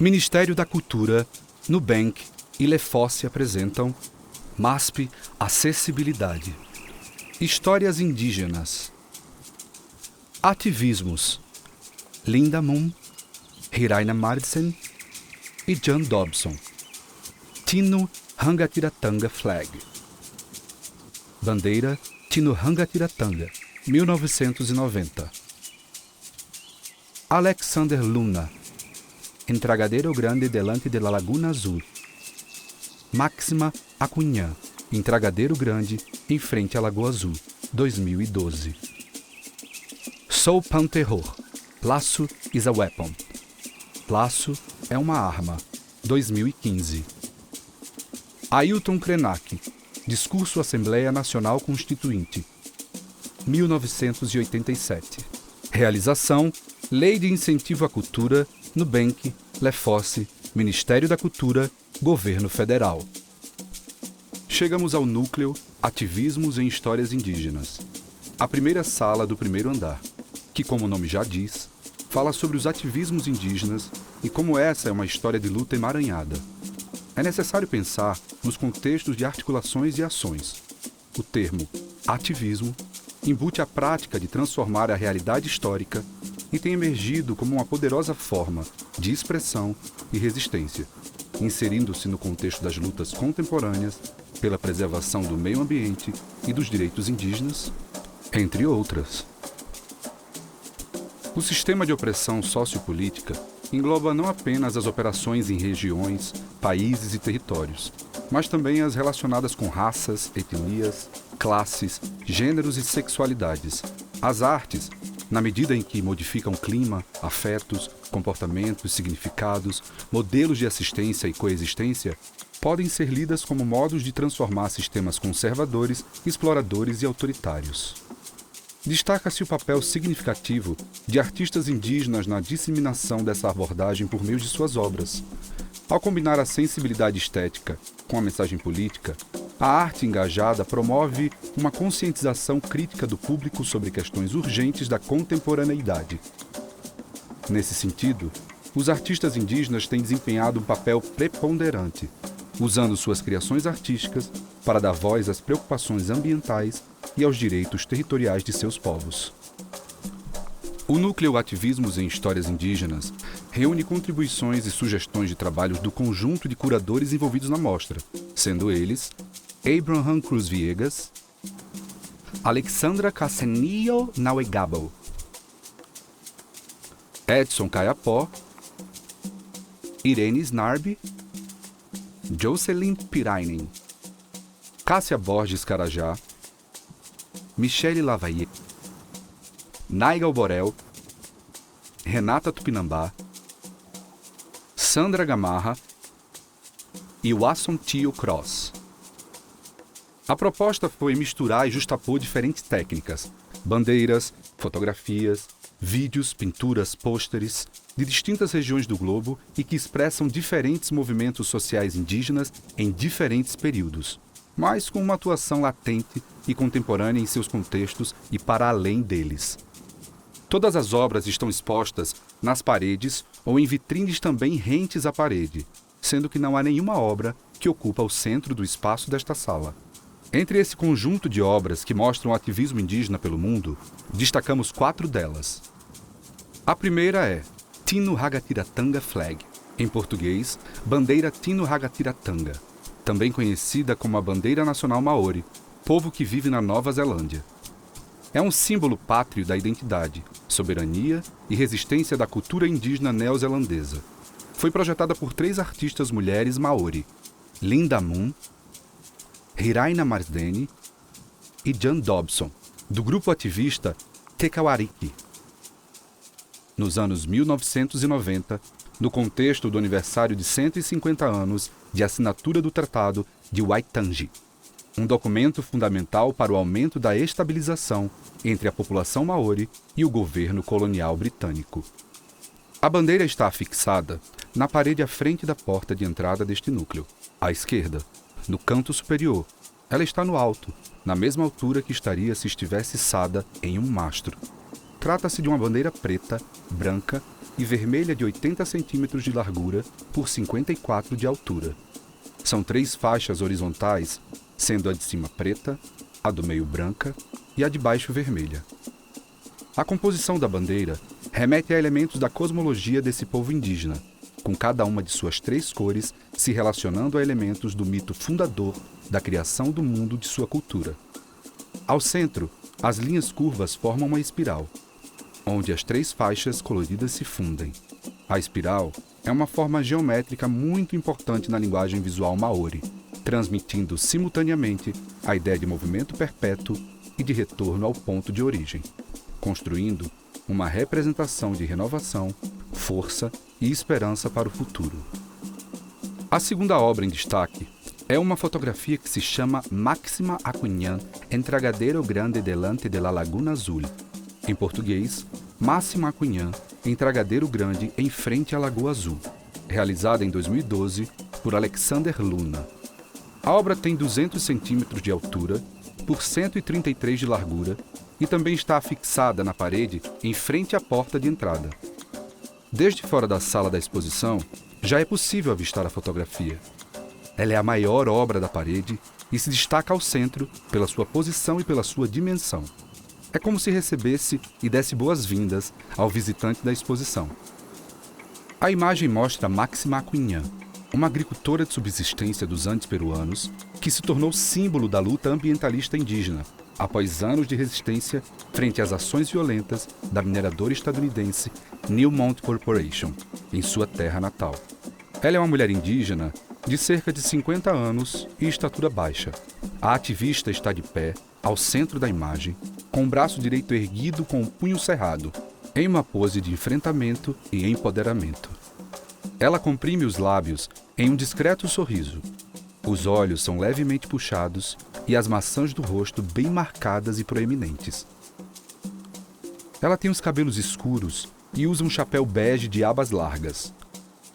Ministério da Cultura, Nubank e Lefosse apresentam MASP Acessibilidade. Histórias indígenas. Ativismos. Linda Moon, Hiraina Marsden e John Dobson. Tino Hangatiratanga Flag. Bandeira Tino Hangatiratanga, 1990. Alexander Luna, Entregadero Grande delante de la Laguna Azul. Máxima Acunhã, Entregadero Grande em frente à Lagoa Azul, 2012. Soul Pan Terror, Laço is a Weapon. Laço é uma arma, 2015. Ailton Krenak, Discurso Assembleia Nacional Constituinte, 1987. Realização: Lei de Incentivo à Cultura, Nubank, Lefosse, Ministério da Cultura, Governo Federal. Chegamos ao núcleo Ativismos em Histórias Indígenas, a primeira sala do primeiro andar, que, como o nome já diz, fala sobre os ativismos indígenas e como essa é uma história de luta emaranhada. É necessário pensar nos contextos de articulações e ações. O termo ativismo embute a prática de transformar a realidade histórica e tem emergido como uma poderosa forma de expressão e resistência, inserindo-se no contexto das lutas contemporâneas pela preservação do meio ambiente e dos direitos indígenas, entre outras. O sistema de opressão sociopolítica engloba não apenas as operações em regiões, países e territórios, mas também as relacionadas com raças, etnias, classes, gêneros e sexualidades. As artes, na medida em que modificam clima, afetos, comportamentos, significados, modelos de assistência e coexistência, podem ser lidas como modos de transformar sistemas conservadores, exploradores e autoritários. Destaca-se o papel significativo de artistas indígenas na disseminação dessa abordagem por meio de suas obras. Ao combinar a sensibilidade estética com a mensagem política, a arte engajada promove uma conscientização crítica do público sobre questões urgentes da contemporaneidade. Nesse sentido, os artistas indígenas têm desempenhado um papel preponderante, usando suas criações artísticas para dar voz às preocupações ambientais e aos direitos territoriais de seus povos. O núcleo Ativismos em Histórias Indígenas reúne contribuições e sugestões de trabalhos do conjunto de curadores envolvidos na mostra, sendo eles Abraham Cruz Viegas, Alexandra Cassenio Nauegabo, Edson Caiapó, Irene Snarbi, Jocelyn Pirainen, Cássia Borges Carajá, Michele Lavaie, Naigal Borel, Renata Tupinambá, Sandra Gamarra e Wasson Tio Cross. A proposta foi misturar e justapor diferentes técnicas, bandeiras, fotografias, vídeos, pinturas, pôsteres, de distintas regiões do globo e que expressam diferentes movimentos sociais indígenas em diferentes períodos, mas com uma atuação latente e contemporânea em seus contextos e para além deles. Todas as obras estão expostas nas paredes ou em vitrines também rentes à parede, sendo que não há nenhuma obra que ocupa o centro do espaço desta sala. Entre esse conjunto de obras que mostram o ativismo indígena pelo mundo, destacamos 4 delas. A primeira é Tino Hagatiratanga Flag, em português, Bandeira Tino Hagatiratanga, também conhecida como a Bandeira Nacional Maori, povo que vive na Nova Zelândia. É um símbolo pátrio da identidade, soberania e resistência da cultura indígena neozelandesa. Foi projetada por 3 artistas mulheres maori, Linda Moon, Hiraina Marsden e John Dobson, do grupo ativista Te Kawariki. Nos anos 1990, no contexto do aniversário de 150 anos de assinatura do Tratado de Waitangi, um documento fundamental para o aumento da estabilização entre a população maori e o governo colonial britânico. A bandeira está afixada na parede à frente da porta de entrada deste núcleo, à esquerda, no canto superior. Ela está no alto, na mesma altura que estaria se estivesse içada em um mastro. Trata-se de uma bandeira preta, branca e vermelha de 80 centímetros de largura por 54 de altura. São 3 faixas horizontais, sendo a de cima preta, a do meio branca e a de baixo vermelha. A composição da bandeira remete a elementos da cosmologia desse povo indígena, com cada uma de suas 3 cores se relacionando a elementos do mito fundador da criação do mundo de sua cultura. Ao centro, as linhas curvas formam uma espiral, onde as 3 faixas coloridas se fundem. A espiral é uma forma geométrica muito importante na linguagem visual maori, transmitindo simultaneamente a ideia de movimento perpétuo e de retorno ao ponto de origem, construindo uma representação de renovação, força e esperança para o futuro. A segunda obra em destaque é uma fotografia que se chama Máxima Acunhã Entregadero Grande delante de la Laguna Azul. Em português, Máxima Acunhã Entregadero Grande em frente à Lagoa Azul, realizada em 2012 por Alexander Luna. A obra tem 200 centímetros de altura por 133 de largura e também está afixada na parede em frente à porta de entrada. Desde fora da sala da exposição, já é possível avistar a fotografia. Ela é a maior obra da parede e se destaca ao centro pela sua posição e pela sua dimensão. É como se recebesse e desse boas-vindas ao visitante da exposição. A imagem mostra Máxima Acunhã, uma agricultora de subsistência dos Andes peruanos que se tornou símbolo da luta ambientalista indígena, após anos de resistência frente às ações violentas da mineradora estadunidense Newmont Corporation, em sua terra natal. Ela é uma mulher indígena de cerca de 50 anos e estatura baixa. A ativista está de pé, ao centro da imagem, com o braço direito erguido com o punho cerrado, em uma pose de enfrentamento e empoderamento. Ela comprime os lábios em um discreto sorriso. Os olhos são levemente puxados e as maçãs do rosto bem marcadas e proeminentes. Ela tem os cabelos escuros e usa um chapéu bege de abas largas.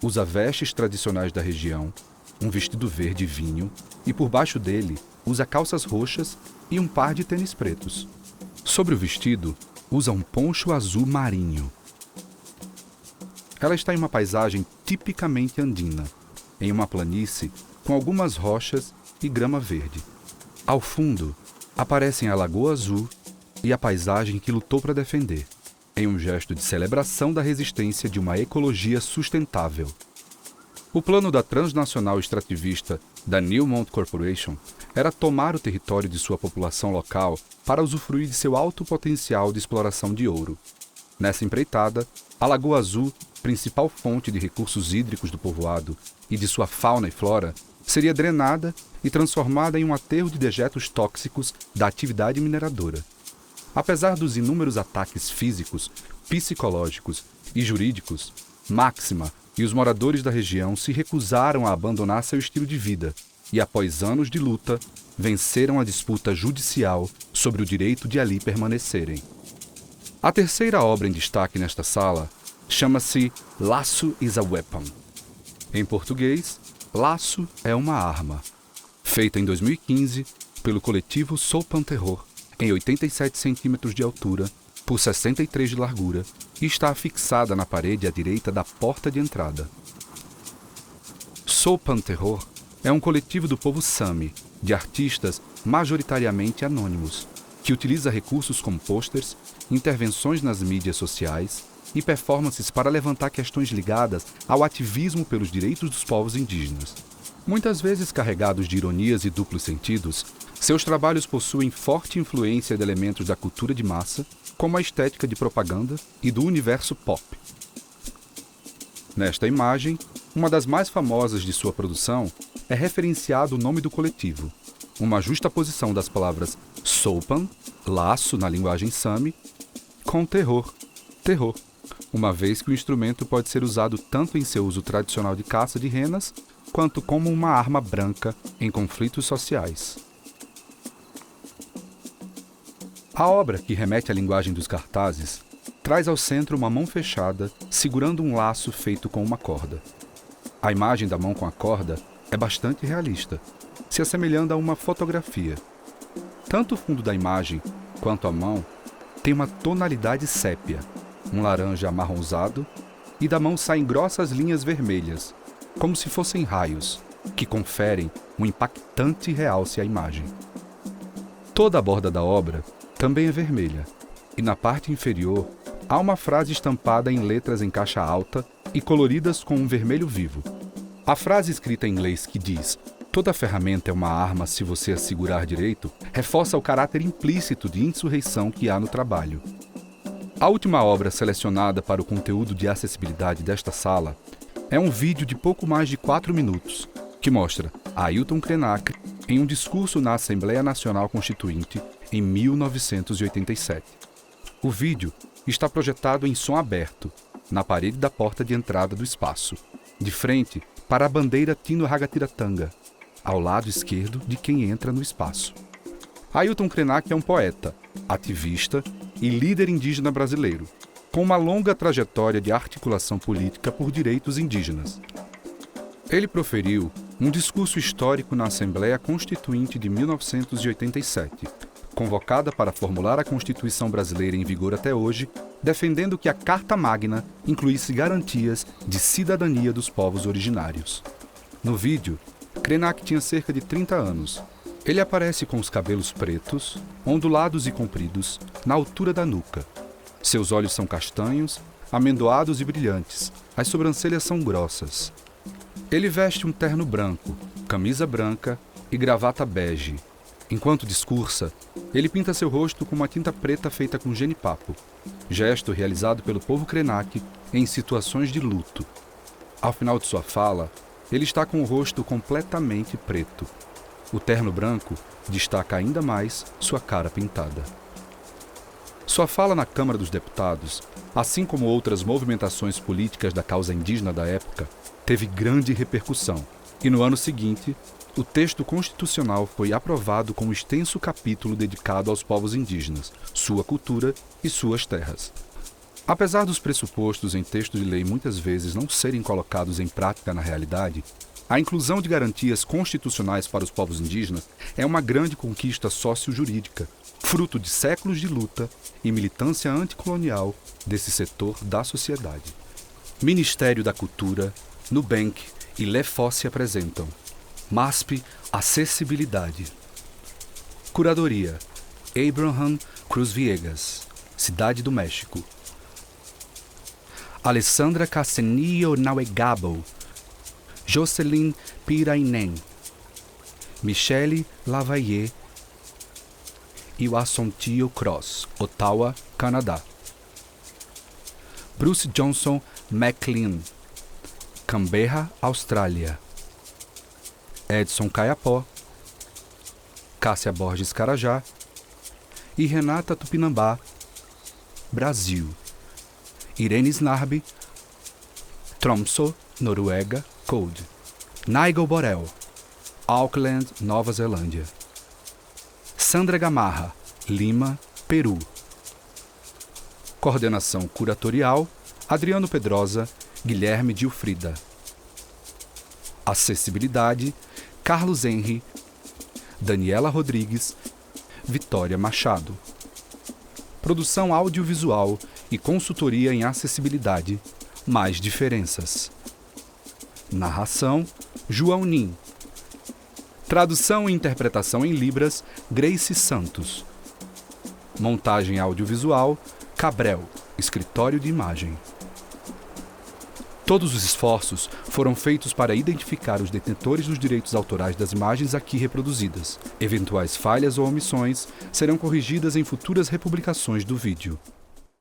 Usa vestes tradicionais da região, um vestido verde vinho e por baixo dele usa calças roxas e um par de tênis pretos. Sobre o vestido, usa um poncho azul marinho. Ela está em uma paisagem tipicamente andina, em uma planície com algumas rochas e grama verde. Ao fundo, aparecem a Lagoa Azul e a paisagem que lutou para defender, em um gesto de celebração da resistência de uma ecologia sustentável. O plano da transnacional extrativista da Newmont Corporation era tomar o território de sua população local para usufruir de seu alto potencial de exploração de ouro. Nessa empreitada, a Lagoa Azul, principal fonte de recursos hídricos do povoado e de sua fauna e flora, seria drenada e transformada em um aterro de dejetos tóxicos da atividade mineradora. Apesar dos inúmeros ataques físicos, psicológicos e jurídicos, Máxima e os moradores da região se recusaram a abandonar seu estilo de vida e, após anos de luta, venceram a disputa judicial sobre o direito de ali permanecerem. A terceira obra em destaque nesta sala chama-se Laço is a Weapon. Em português, Laço é uma arma. Feita em 2015 pelo coletivo Sopan Terror, em 87 centímetros de altura por 63 de largura, e está fixada na parede à direita da porta de entrada. Sopan Terror é um coletivo do povo Sami, de artistas majoritariamente anônimos, que utiliza recursos como pôsteres, intervenções nas mídias sociais e performances para levantar questões ligadas ao ativismo pelos direitos dos povos indígenas. Muitas vezes carregados de ironias e duplos sentidos, seus trabalhos possuem forte influência de elementos da cultura de massa, como a estética de propaganda e do universo pop. Nesta imagem, uma das mais famosas de sua produção, é referenciado o nome do coletivo, uma justaposição das palavras Sopan, laço na linguagem Sami, com terror, terror, uma vez que o instrumento pode ser usado tanto em seu uso tradicional de caça de renas, quanto como uma arma branca em conflitos sociais. A obra, que remete à linguagem dos cartazes, traz ao centro uma mão fechada segurando um laço feito com uma corda. A imagem da mão com a corda é bastante realista, se assemelhando a uma fotografia. Tanto o fundo da imagem quanto a mão tem uma tonalidade sépia, um laranja amarronzado e da mão saem grossas linhas vermelhas, como se fossem raios, que conferem um impactante realce à imagem. Toda a borda da obra também é vermelha, e na parte inferior há uma frase estampada em letras em caixa alta e coloridas com um vermelho vivo. A frase escrita em inglês que diz "Toda ferramenta é uma arma se você a segurar direito" reforça o caráter implícito de insurreição que há no trabalho. A última obra selecionada para o conteúdo de acessibilidade desta sala é um vídeo de pouco mais de 4 minutos, que mostra Ailton Krenak em um discurso na Assembleia Nacional Constituinte em 1987. O vídeo está projetado em som aberto, na parede da porta de entrada do espaço, de frente para a bandeira Tino Rangatiratanga, ao lado esquerdo de quem entra no espaço. Ailton Krenak é um poeta, ativista e líder indígena brasileiro, com uma longa trajetória de articulação política por direitos indígenas. Ele proferiu um discurso histórico na Assembleia Constituinte de 1987, convocada para formular a Constituição brasileira em vigor até hoje, defendendo que a Carta Magna incluísse garantias de cidadania dos povos originários. No vídeo, Krenak tinha cerca de 30 anos. Ele aparece com os cabelos pretos, ondulados e compridos, na altura da nuca. Seus olhos são castanhos, amendoados e brilhantes. As sobrancelhas são grossas. Ele veste um terno branco, camisa branca e gravata bege. Enquanto discursa, ele pinta seu rosto com uma tinta preta feita com genipapo, gesto realizado pelo povo Krenak em situações de luto. Ao final de sua fala, ele está com o rosto completamente preto. O terno branco destaca ainda mais sua cara pintada. Sua fala na Câmara dos Deputados, assim como outras movimentações políticas da causa indígena da época, teve grande repercussão, e no ano seguinte, o texto constitucional foi aprovado com um extenso capítulo dedicado aos povos indígenas, sua cultura e suas terras. Apesar dos pressupostos em texto de lei muitas vezes não serem colocados em prática na realidade, a inclusão de garantias constitucionais para os povos indígenas é uma grande conquista socio-jurídica, fruto de séculos de luta e militância anticolonial desse setor da sociedade. Ministério da Cultura, Nubank e Lefossi apresentam MASP Acessibilidade. Curadoria: Abraham Cruz Viegas, Cidade do México. Alessandra Castenillo Nauegabo, Jocelyn Pirainen, Michelle Lavalle e Wassontio Cross, Ottawa, Canadá. Bruce Johnson McLean, Canberra, Austrália. Edson Caiapó, Cássia Borges Carajá e Renata Tupinambá, Brasil. Irene Snarby, Tromsø, Noruega, Code. Nigel Borel, Auckland, Nova Zelândia. Sandra Gamarra, Lima, Peru. Coordenação curatorial: Adriano Pedrosa, Guilherme Gilfrida. Acessibilidade: Carlos Henry, Daniela Rodrigues, Vitória Machado. Produção audiovisual e consultoria em acessibilidade: Mais Diferenças. Narração: João Nin. Tradução e interpretação em Libras: Grace Santos. Montagem audiovisual: Cabrel, Escritório de Imagem. Todos os esforços foram feitos para identificar os detentores dos direitos autorais das imagens aqui reproduzidas. Eventuais falhas ou omissões serão corrigidas em futuras republicações do vídeo.